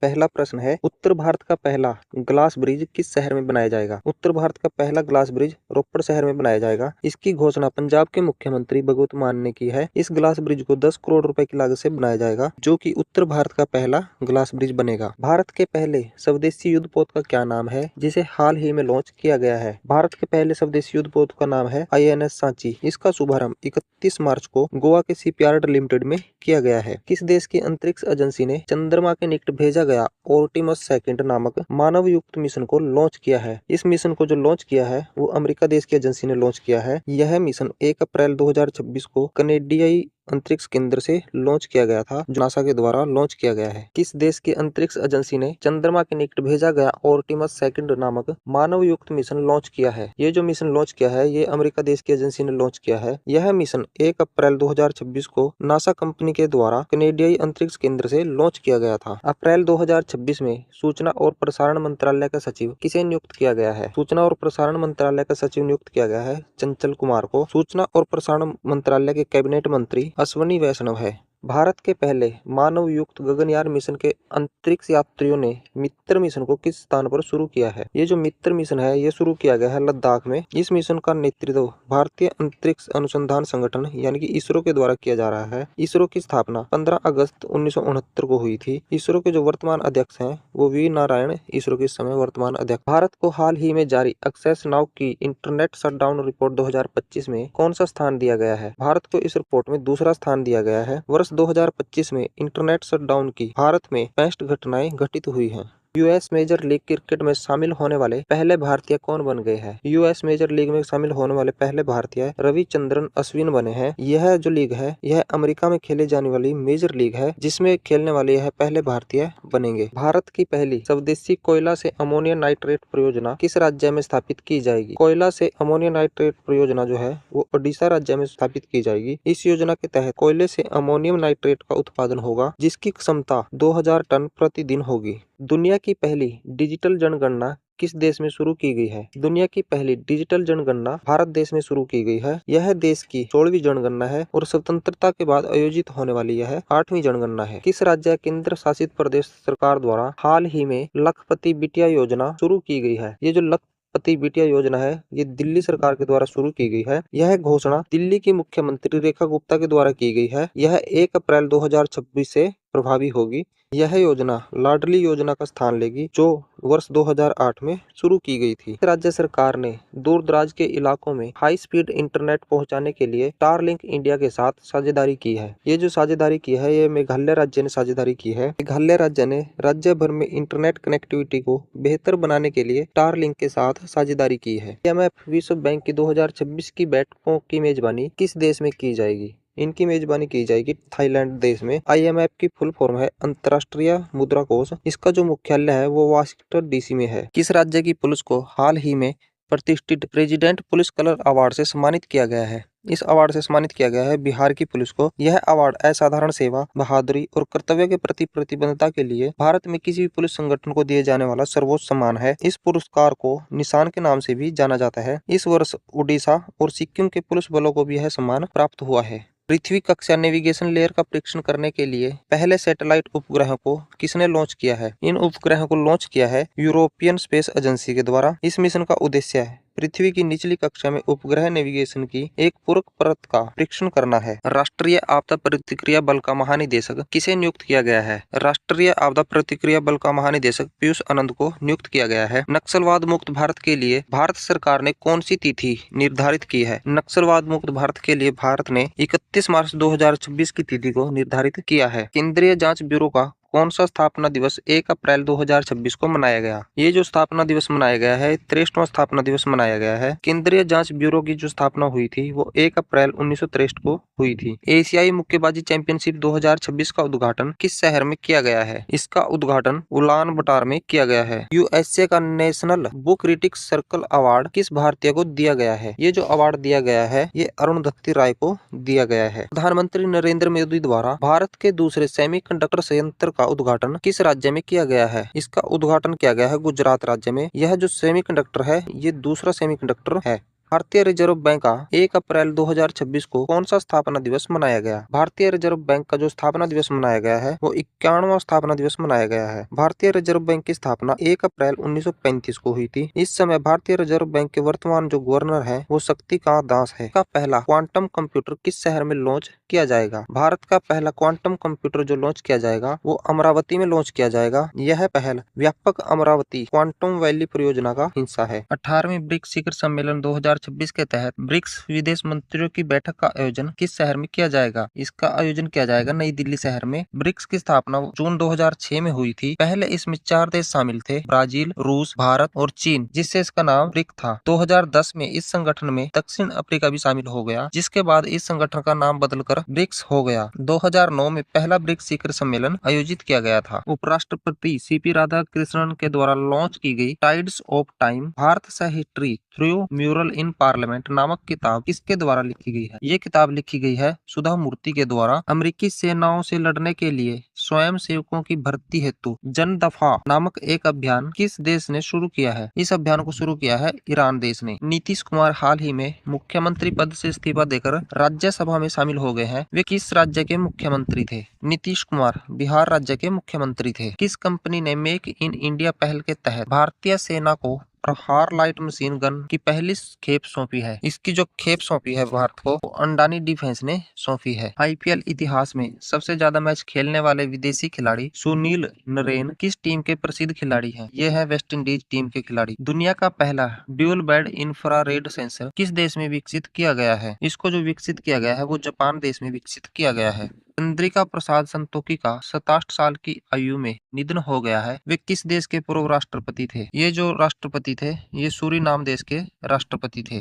पहला प्रश्न है, उत्तर भारत का पहला ग्लास ब्रिज किस शहर में बनाया जाएगा? उत्तर भारत का पहला ग्लास ब्रिज रोपड़ शहर में बनाया जाएगा। इसकी घोषणा पंजाब के मुख्यमंत्री भगवंत मान ने की है। इस ग्लास ब्रिज को 10 करोड़ रुपए की लागत से बनाया जाएगा, जो कि उत्तर भारत का पहला ग्लास ब्रिज बनेगा। भारत के पहले स्वदेशी युद्धपोत का क्या नाम है, जिसे हाल ही में लॉन्च किया गया है? भारत के पहले स्वदेशी युद्धपोत का नाम है INS सांची। इसका शुभारंभ 31 मार्च को गोवा के शिपयार्ड लिमिटेड में किया गया है। किस देश की अंतरिक्ष एजेंसी ने चंद्रमा के निकट भेजा गया ऑर्टिमस सेकंड नामक मानव युक्त मिशन को लॉन्च किया है? इस मिशन को जो लॉन्च किया है वो अमेरिका देश की एजेंसी ने लॉन्च किया है। यह मिशन 1 अप्रैल 2026 को कनेडियाई अंतरिक्ष केंद्र से लॉन्च किया गया था, जो नासा के द्वारा लॉन्च किया गया है। किस देश की अंतरिक्ष एजेंसी ने चंद्रमा के निकट भेजा गया ऑर्टिमस सेकंड नामक मानव युक्त मिशन लॉन्च किया है? ये जो मिशन लॉन्च किया है ये अमेरिका देश की एजेंसी ने लॉन्च किया है। यह मिशन 1 अप्रैल 2026 को नासा कंपनी के द्वारा कनेडियाई अंतरिक्ष केंद्र से लॉन्च किया गया था। अप्रैल 2026 में सूचना और प्रसारण मंत्रालय का सचिव किसे नियुक्त किया गया है? सूचना और प्रसारण मंत्रालय का सचिव नियुक्त किया गया है चंचल कुमार को। सूचना और प्रसारण मंत्रालय के कैबिनेट मंत्री अश्विनी वैष्णव है। भारत के पहले मानव युक्त गगनयान मिशन के अंतरिक्ष यात्रियों ने मित्र मिशन को किस स्थान पर शुरू किया है? ये जो मित्र मिशन है ये शुरू किया गया है लद्दाख में। इस मिशन का नेतृत्व भारतीय अंतरिक्ष अनुसंधान संगठन यानी कि इसरो के द्वारा किया जा रहा है। इसरो की स्थापना 15 अगस्त 1969 को हुई थी। इसरो के जो वर्तमान अध्यक्ष हैं वो वी नारायण इसरो के इस समय वर्तमान अध्यक्ष। भारत को हाल ही में जारी एक्सेस नाउ की इंटरनेट शटडाउन रिपोर्ट 2025 में कौन सा स्थान दिया गया है? भारत को इस रिपोर्ट में दूसरा स्थान दिया गया है। वर्ष 2025 में इंटरनेट शटडाउन की भारत में 65 घटनाएं घटित हुई हैं। यूएस मेजर लीग क्रिकेट में शामिल होने वाले पहले भारतीय कौन बन गए हैं? यूएस मेजर लीग में शामिल होने वाले पहले भारतीय रविचंद्रन अश्विन बने हैं। यह जो लीग है यह अमेरिका में खेले जाने वाली मेजर लीग है, जिसमें खेलने वाले यह पहले भारतीय बनेंगे। भारत की पहली स्वदेशी कोयला से अमोनिया नाइट्रेट परियोजना किस राज्य में स्थापित की जाएगी? कोयला से अमोनिया नाइट्रेट परियोजना जो है वो ओडिशा राज्य में स्थापित की जाएगी। इस योजना के तहत कोयले से अमोनियम नाइट्रेट का उत्पादन होगा, जिसकी क्षमता 2000 टन प्रतिदिन होगी। दुनिया की पहली डिजिटल जनगणना किस देश में शुरू की गई है? दुनिया की पहली डिजिटल जनगणना भारत देश में शुरू की गई है। यह देश की 16वीं जनगणना है और स्वतंत्रता के बाद आयोजित होने वाली यह 8वीं जनगणना है। किस राज्य केंद्र शासित प्रदेश सरकार द्वारा हाल ही में लखपति बिटिया योजना शुरू की गई है? ये जो लखपति बिटिया योजना है ये दिल्ली सरकार के द्वारा शुरू की गई है। यह घोषणा दिल्ली की मुख्यमंत्री रेखा गुप्ता के द्वारा की गई है। यह 1 अप्रैल 2026 से प्रभावी होगी। यह योजना लाडली योजना का स्थान लेगी, जो वर्ष 2008 में शुरू की गई थी। राज्य सरकार ने दूर दराज के इलाकों में हाई स्पीड इंटरनेट पहुंचाने के लिए स्टारलिंक इंडिया के साथ साझेदारी की है। ये जो साझेदारी की है ये मेघालय राज्य ने साझेदारी की है। मेघालय राज्य ने राज्य भर में इंटरनेट कनेक्टिविटी को बेहतर बनाने के लिए स्टारलिंक के साथ साझेदारी की है। IMF विश्व बैंक की 2026 की बैठकों की मेजबानी किस देश में की जाएगी? इनकी मेजबानी की जाएगी थाईलैंड देश में। IMF की फुल फॉर्म है अंतर्राष्ट्रीय मुद्रा कोष। इसका जो मुख्यालय है वो वाशिंगटन DC में है। किस राज्य की पुलिस को हाल ही में प्रतिष्ठित प्रेसिडेंट पुलिस कलर अवार्ड से सम्मानित किया गया है? इस अवार्ड से सम्मानित किया गया है बिहार की पुलिस को। यह अवार्ड असाधारण सेवा, बहादुरी और कर्तव्य के प्रति प्रतिबद्धता के लिए भारत में किसी भी पुलिस संगठन को दिए जाने वाला सर्वोच्च सम्मान है। इस पुरस्कार को निशान के नाम से भी जाना जाता है। इस वर्ष उड़ीसा और सिक्किम के पुलिस बलों को भी यह सम्मान प्राप्त हुआ है। पृथ्वी कक्षा नेविगेशन लेयर का परीक्षण करने के लिए पहले सैटेलाइट उपग्रह को किसने लॉन्च किया है? इन उपग्रहों को लॉन्च किया है यूरोपियन स्पेस एजेंसी के द्वारा। इस मिशन का उद्देश्य है पृथ्वी की निचली कक्षा में उपग्रह नेविगेशन की एक पूरक परत का परीक्षण करना है। राष्ट्रीय आपदा प्रतिक्रिया बल का महानिदेशक किसे नियुक्त किया गया है? राष्ट्रीय आपदा प्रतिक्रिया बल का महानिदेशक पीयूष आनंद को नियुक्त किया गया है। नक्सलवाद मुक्त भारत के लिए भारत सरकार ने कौन सी तिथि निर्धारित की है? नक्सलवाद मुक्त भारत के लिए भारत ने 31 मार्च 2026 की तिथि को निर्धारित किया है। केंद्रीय जांच ब्यूरो का कौन सा स्थापना दिवस 1 अप्रैल 2026 को मनाया गया? ये जो स्थापना दिवस मनाया गया है 63वां स्थापना दिवस मनाया गया है। केंद्रीय जांच ब्यूरो की जो स्थापना हुई थी वो 1 अप्रैल 1963 को हुई थी। एशियाई मुक्केबाजी चैंपियनशिप 2026 का उद्घाटन किस शहर में किया गया है? इसका उद्घाटन उलान बटार में किया गया है। USA का national book critics circle award किस भारतीय को दिया गया है? ये जो अवार्ड दिया गया है ये अरुणधति राय को दिया गया है। प्रधानमंत्री नरेंद्र मोदी द्वारा भारत के दूसरे सेमीकंडक्टर संयंत्र का उद्घाटन किस राज्य में किया गया है? इसका उद्घाटन किया गया है गुजरात राज्य में। यह जो सेमीकंडक्टर है ये दूसरा सेमीकंडक्टर है। भारतीय रिजर्व बैंक का 1 अप्रैल 2026 को कौन सा स्थापना दिवस मनाया गया? भारतीय रिजर्व बैंक का जो स्थापना दिवस मनाया गया है वो 51वां स्थापना दिवस मनाया गया है। भारतीय रिजर्व बैंक की स्थापना 1 अप्रैल 1935 को हुई थी। इस समय भारतीय रिजर्व बैंक के वर्तमान जो गवर्नर है वो शक्तिकांत दास है। का पहला क्वांटम कंप्यूटर किस शहर में लॉन्च किया जाएगा? भारत का पहला क्वांटम कंप्यूटर जो लॉन्च किया जाएगा वो अमरावती में लॉन्च किया जाएगा। यह पहल व्यापक अमरावती क्वांटम वैली परियोजना का हिस्सा है। 18वीं ब्रिक्स शिखर सम्मेलन 2026 के तहत ब्रिक्स विदेश मंत्रियों की बैठक का आयोजन किस शहर में किया जाएगा? इसका आयोजन किया जाएगा नई दिल्ली शहर में। ब्रिक्स की स्थापना जून 2006 में हुई थी। पहले इसमें 4 देश शामिल थे, ब्राजील, रूस, भारत और चीन, जिससे इसका नाम ब्रिक था। 2010 में इस संगठन में दक्षिण अफ्रीका भी शामिल हो गया, जिसके बाद इस संगठन का नाम बदलकर ब्रिक्स हो गया। 2009 में पहला ब्रिक्स शिखर सम्मेलन आयोजित किया गया था। उपराष्ट्रपति सीपी राधाकृष्णन के द्वारा लॉन्च की गई टाइड्स ऑफ टाइम भारत से history through mural in parliament नामक किताब किसके द्वारा लिखी गई है? ये किताब लिखी गई है सुधा मूर्ति के द्वारा। अमेरिकी सेनाओं से लड़ने के लिए स्वयं सेवकों की भर्ती हेतु जन दफा नामक एक अभियान किस देश ने शुरू किया है? इस अभियान को शुरू किया है ईरान देश ने। नीतीश कुमार हाल ही में मुख्यमंत्री पद से इस्तीफा देकर राज्यसभा में शामिल हो गए हैं। वे किस राज्य के मुख्यमंत्री थे? नीतीश कुमार बिहार राज्य के मुख्यमंत्री थे। किस कंपनी ने मेक इन इंडिया पहल के तहत भारतीय सेना को प्रहार लाइट मशीन गन की पहली खेप सौंपी है? इसकी जो खेप सौंपी है भारत को वो अंडानी डिफेंस ने सौंपी है। आईपीएल इतिहास में सबसे ज्यादा मैच खेलने वाले विदेशी खिलाड़ी सुनील नरेन किस टीम के प्रसिद्ध खिलाड़ी हैं? ये है वेस्ट इंडीज टीम के खिलाड़ी। दुनिया का पहला ड्यूल बैंड इंफ्रारेड सेंसर किस देश में विकसित किया गया है? इसको जो विकसित किया गया है वो जापान देश में विकसित किया गया है। चंद्रिका प्रसाद संतोखी का 67 साल की आयु में निधन हो गया है। वे किस देश के पूर्व राष्ट्रपति थे? ये जो राष्ट्रपति थे ये सूरीनाम देश के राष्ट्रपति थे।